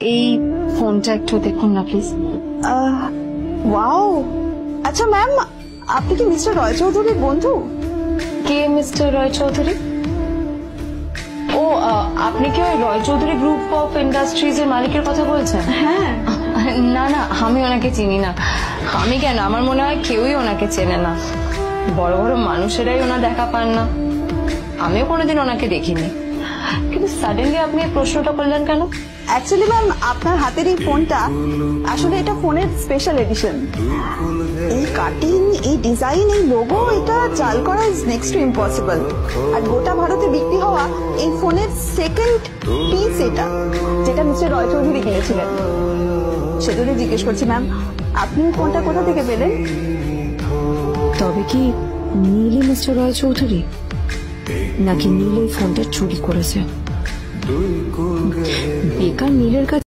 এই ফোনটা একটু দেখুন না প্লিজ। ওয়াও, আচ্ছা ম্যাম, আপনি কি মিস্টার রয় চৌধুরীর বন্ধু? কে মিস্টার রয় চৌধুরী? ও, আপনি কি ওই রয় চৌধুরী গ্রুপ অফ ইন্ডাস্ট্রিজ এর মালিকের কথা বলছেন? হ্যাঁ। না না, আমি ওনাকে চিনি না। আমি কেন, আমার মনে হয় কেউই ওনাকে চেনে না। বড় বড় মানুষেরাই ওনা দেখা পান না। আমিও কোনোদিন ওনাকে দেখিনি, কিন্তু সাডেনলি আপনি এই প্রশ্নটা করলেন কেন? অ্যাকচুয়ালি ম্যাম, আপনার হাতের এই ফোনটা আসলে এটা ফোনের স্পেশাল এডিশন। এই কাটিং, এই ডিজাইন, এই লোগো, এটা চাল করা ইজ নেক্সট টু ইম্পসিবল। আর গোটা ভারতে বিক্রি হওয়া এই ফোনের সেকেন্ড পিস এটা, যেটা মিস্টার রয় চৌধুরী কিনেছিলেন। সেজন্য জিজ্ঞেস করছি ম্যাম, আপনি ফোনটা কোথা থেকে পেলেন? তবে কি নীলই মিস্টার রয় চৌধুরী, নাকি নীল এই ফোনটা চুরি করেছে? বেকার নীলের কাছে